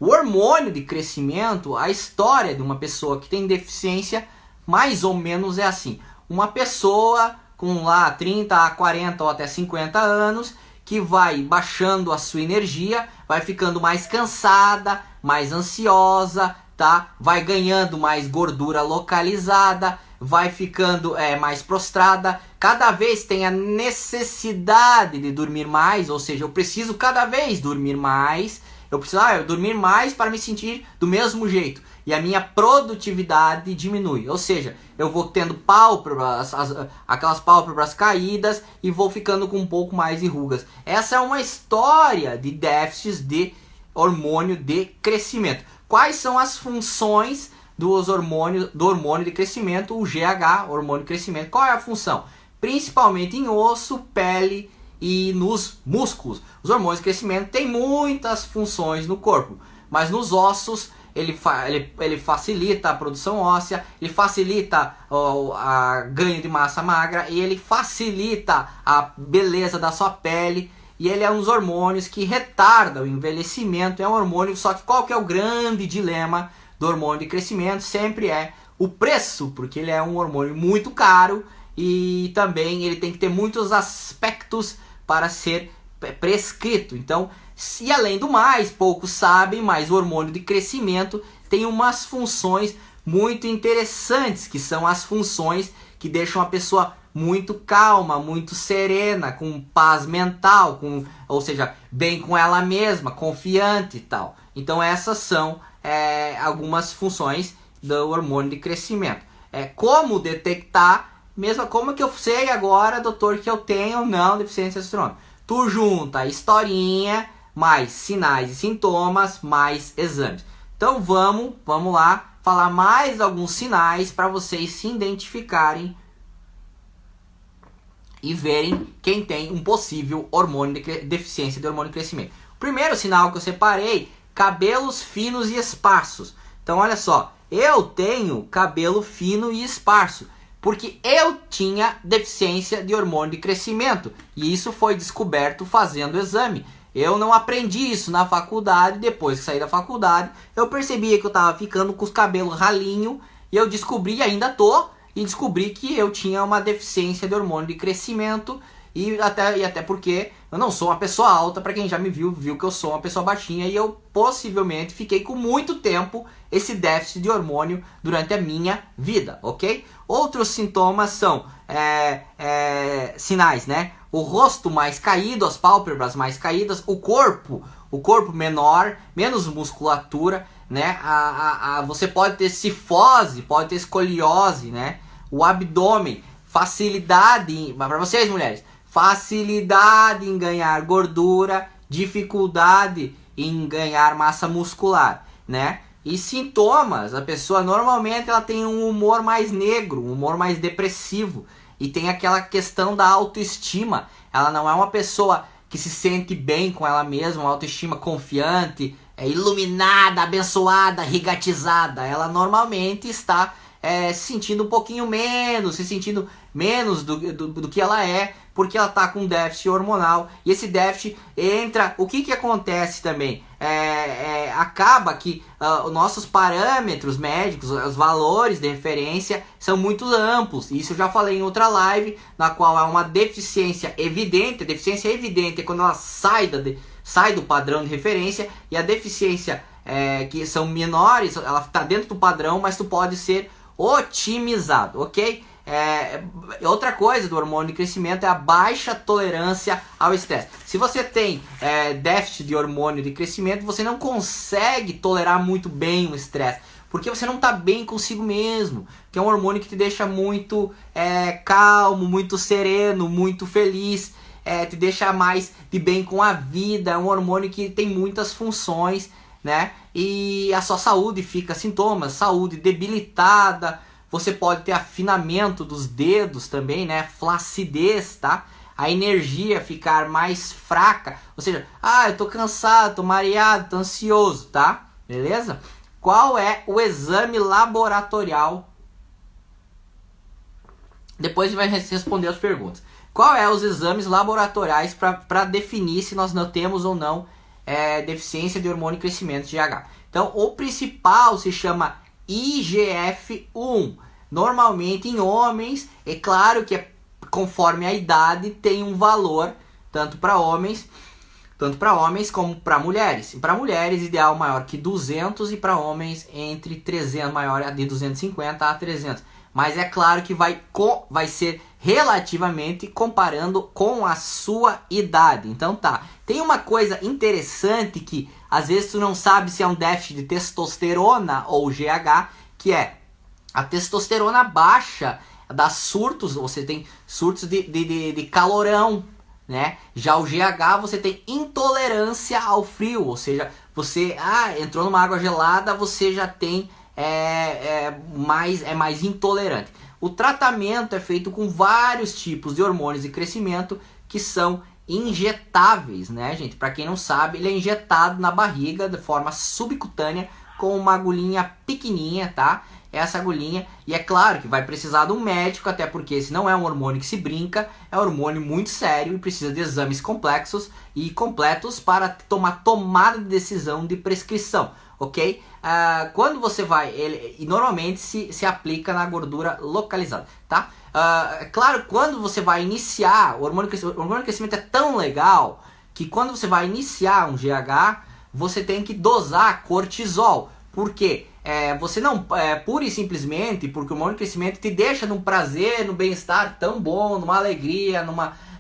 O hormônio de crescimento, a história de uma pessoa que tem deficiência, mais ou menos é assim. Uma pessoa com lá 30, 40 ou até 50 anos, que vai baixando a sua energia, vai ficando mais cansada, mais ansiosa, tá? Vai ganhando mais gordura localizada, vai ficando mais prostrada, cada vez tem a necessidade de dormir mais, ou seja, eu preciso cada vez dormir mais, eu preciso dormir mais para me sentir do mesmo jeito. E a minha produtividade diminui. Ou seja, eu vou tendo pálpebras, aquelas pálpebras caídas e vou ficando com um pouco mais de rugas. Essa é uma história de déficits de hormônio de crescimento. Quais são as funções do hormônio de crescimento, o GH, hormônio de crescimento? Qual é a função? Principalmente em osso, pele e nos músculos. Os hormônios de crescimento têm muitas funções no corpo, mas nos ossos ele facilita a produção óssea, ele facilita a ganho de massa magra e ele facilita a beleza da sua pele. E ele é um dos hormônios que retarda o envelhecimento. É um hormônio, só que qual que é o grande dilema do hormônio de crescimento? Sempre é o preço, porque ele é um hormônio muito caro e também ele tem que ter muitos aspectos para ser prescrito. Então, e além do mais, poucos sabem, mas o hormônio de crescimento tem umas funções muito interessantes, que são as funções que deixam a pessoa muito calma, muito serena, com paz mental, ou seja, bem com ela mesma, confiante e tal. Então essas são algumas funções do hormônio de crescimento. Como detectar, mesmo como que eu sei agora, doutor, que eu tenho ou não deficiência de testosterona? Tu junta a historinha, mais sinais e sintomas, mais exames. Então vamos lá falar mais alguns sinais para vocês se identificarem e verem quem tem um possível deficiência de hormônio de crescimento. O primeiro sinal que eu separei, cabelos finos e esparsos. Então olha só, eu tenho cabelo fino e esparso, porque eu tinha deficiência de hormônio de crescimento. E isso foi descoberto fazendo o exame. Eu não aprendi isso na faculdade. Depois que saí da faculdade, eu percebia que eu estava ficando com os cabelos ralinho. E eu descobri, ainda e descobri que eu tinha uma deficiência de hormônio de crescimento. E até porque eu não sou uma pessoa alta. Para quem já me viu que eu sou uma pessoa baixinha. E eu possivelmente fiquei com muito tempo esse déficit de hormônio durante a minha vida, ok? Outros sintomas são sinais, né? O rosto mais caído, as pálpebras mais caídas, o corpo menor, menos musculatura, né? Você pode ter cifose, pode ter escoliose, né? O abdômen, facilidade, para vocês mulheres, facilidade em ganhar gordura, dificuldade em ganhar massa muscular, né? E sintomas, a pessoa normalmente ela tem um humor mais negro, um humor mais depressivo. E tem aquela questão da autoestima. Ela não é uma pessoa que se sente bem com ela mesma, uma autoestima confiante, iluminada, abençoada, rigatizada. Ela normalmente está se sentindo um pouquinho menos, se sentindo menos do que ela é, porque ela está com déficit hormonal. E esse déficit entra... O que acontece também? Acaba que os nossos parâmetros médicos, os valores de referência são muito amplos. Isso eu já falei em outra live, na qual há uma deficiência evidente. A deficiência evidente é quando ela sai do padrão de referência, e a deficiência que são menores, ela está dentro do padrão, mas tu pode ser otimizado, ok? Outra coisa do hormônio de crescimento é a baixa tolerância ao estresse. Se você tem déficit de hormônio de crescimento, você não consegue tolerar muito bem o estresse, porque você não está bem consigo mesmo, que é um hormônio que te deixa muito calmo, muito sereno, muito feliz, te deixa mais de bem com a vida. É um hormônio que tem muitas funções, né? E a sua saúde fica sintomas, saúde debilitada. Você pode ter afinamento dos dedos também, né? Flacidez, tá? A energia ficar mais fraca. Ou seja, eu tô cansado, tô mareado, tô ansioso, tá? Beleza? Qual é o exame laboratorial? Depois a gente vai responder as perguntas. Qual é os exames laboratoriais para definir se nós não temos ou não deficiência de hormônio de crescimento de GH. Então, o principal se chama IGF-1. Normalmente em homens, é claro que conforme a idade tem um valor, tanto para homens como para mulheres. Para mulheres, ideal maior que 200 e para homens entre 300, maior de 250 a 300. Mas é claro que vai ser relativamente comparando com a sua idade. Então tá, tem uma coisa interessante que às vezes tu não sabe se é um déficit de testosterona ou GH, que é a testosterona baixa dá surtos, você tem surtos de calorão, né? Já o GH você tem intolerância ao frio, ou seja, você entrou numa água gelada, você já tem mais intolerante. O tratamento é feito com vários tipos de hormônios de crescimento que são injetáveis, né, gente? Para quem não sabe, ele é injetado na barriga de forma subcutânea com uma agulhinha pequenininha, tá? Essa agulhinha, e é claro que vai precisar de um médico, até porque esse não é um hormônio que se brinca, é um hormônio muito sério e precisa de exames complexos e completos para tomada de decisão de prescrição, ok? Quando você vai, ele normalmente se aplica na gordura localizada, tá? Claro, quando você vai iniciar, o hormônio de crescimento é tão legal que quando você vai iniciar um GH, você tem que dosar cortisol. Por quê? Você não, pura e simplesmente, porque o hormônio de crescimento te deixa num prazer, num bem-estar tão bom, numa alegria,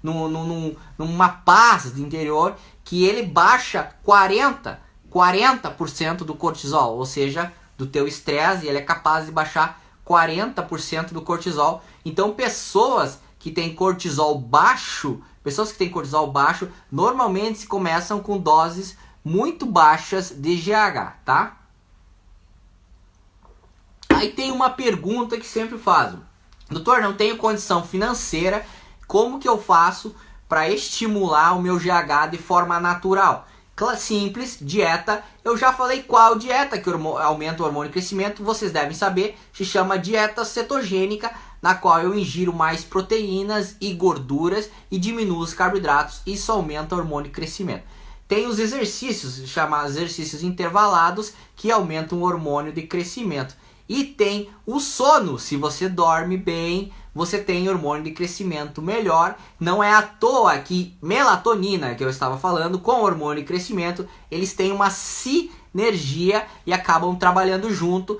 numa paz de interior, que ele baixa 40% do cortisol, ou seja, do teu estresse, e ele é capaz de baixar 40% do cortisol. Então, pessoas que têm cortisol baixo, normalmente se começam com doses muito baixas de GH, tá? Aí tem uma pergunta que sempre fazem: doutor, não tenho condição financeira, como que eu faço para estimular o meu GH de forma natural? Simples, dieta. Eu já falei qual dieta que aumenta o hormônio de crescimento, vocês devem saber, se chama dieta cetogênica, na qual eu ingiro mais proteínas e gorduras e diminuo os carboidratos, isso aumenta o hormônio de crescimento. Tem os exercícios, chamados exercícios intervalados, que aumentam o hormônio de crescimento. E tem o sono, se você dorme bem, você tem hormônio de crescimento melhor. Não é à toa que melatonina, que eu estava falando, com hormônio de crescimento, eles têm uma sinergia e acabam trabalhando junto.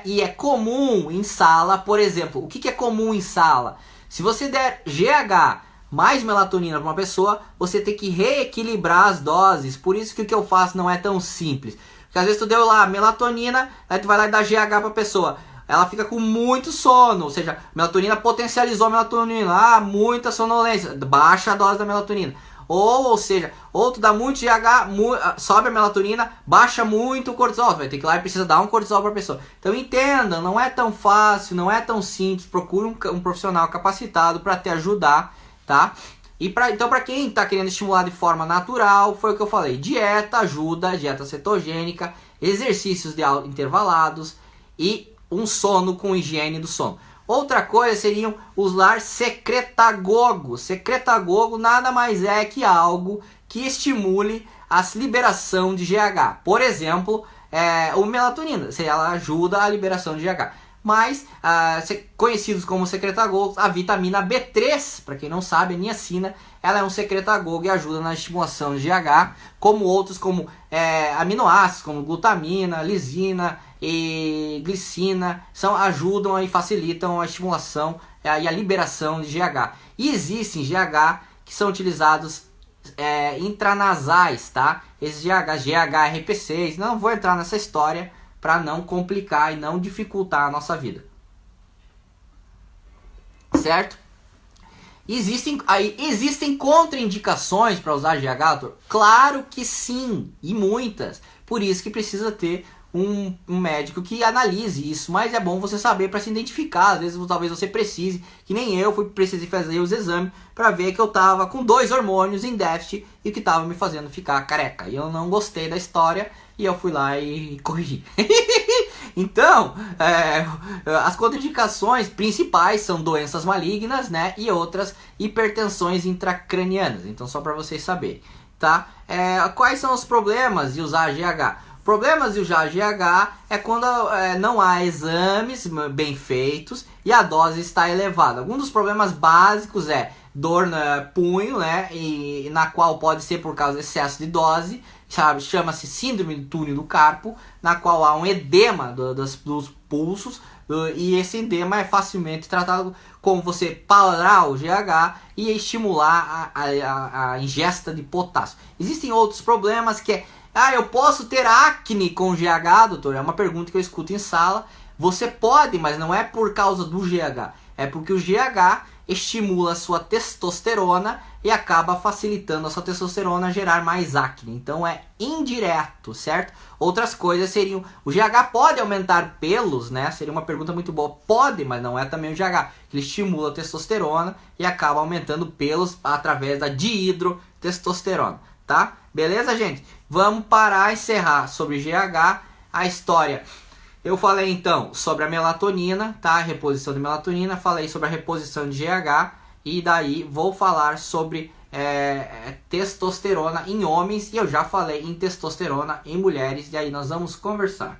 E é comum em sala, por exemplo, o que é comum em sala? Se você der GH mais melatonina para uma pessoa, você tem que reequilibrar as doses. Por isso que o que eu faço não é tão simples. Porque às vezes tu deu lá melatonina, aí tu vai lá e dá GH pra pessoa. Ela fica com muito sono, ou seja, melatonina potencializou a melatonina, muita sonolência, baixa a dose da melatonina. Ou seja, tu dá muito GH, sobe a melatonina, baixa muito o cortisol. Tu vai ter que ir lá e precisa dar um cortisol pra pessoa. Então entenda, não é tão fácil, não é tão simples. Procura um profissional capacitado para te ajudar, tá? Então, para quem está querendo estimular de forma natural, foi o que eu falei: dieta ajuda, dieta cetogênica, exercícios intervalados e um sono com higiene do sono. Outra coisa seriam usar secretagogo. Secretagogo nada mais é que algo que estimule a liberação de GH. Por exemplo, o melatonina, ela ajuda a liberação de GH. Mas, conhecidos como secretagogos, a vitamina B3, para quem não sabe, a niacina, ela é um secretagogo e ajuda na estimulação de GH, como outros como aminoácidos, como glutamina, lisina e glicina, ajudam e facilitam a estimulação e a liberação de GH. E existem GH que são utilizados intranasais, tá? Esses GHRP6, não vou entrar nessa história, para não complicar e não dificultar a nossa vida. Certo? Existem contraindicações para usar GH, doutor? Claro que sim, e muitas. Por isso que precisa ter um médico que analise isso, mas é bom você saber para se identificar. Às vezes talvez você precise, que nem eu precisei fazer os exames para ver que eu estava com 2 hormônios em déficit e que estava me fazendo ficar careca. E eu não gostei da história e eu fui lá e corrigi. Então, as contraindicações principais são doenças malignas, né, e outras hipertensões intracranianas. Então, só para vocês saberem. tá? Quais são os problemas de usar GH? Problemas de usar GH é quando não há exames bem feitos e a dose está elevada. Alguns dos problemas básicos é dor no punho, né? E na qual pode ser por causa de excesso de dose, sabe? Chama-se síndrome do túnel do carpo, na qual há um edema dos pulsos, e esse edema é facilmente tratado com você parar o GH e estimular a ingesta de potássio. Existem outros problemas que eu posso ter acne com GH, doutor? É uma pergunta que eu escuto em sala. Você pode, mas não é por causa do GH. É porque o GH estimula a sua testosterona e acaba facilitando a sua testosterona a gerar mais acne. Então é indireto, certo? Outras coisas seriam... O GH pode aumentar pelos, né? Seria uma pergunta muito boa. Pode, mas não é também o GH. Ele estimula a testosterona e acaba aumentando pelos através da dihidrotestosterona, tá? Beleza, gente? Vamos parar e encerrar sobre GH, a história. Eu falei então sobre a melatonina, tá? A reposição de melatonina, falei sobre a reposição de GH e daí vou falar sobre testosterona em homens e eu já falei em testosterona em mulheres e aí nós vamos conversar.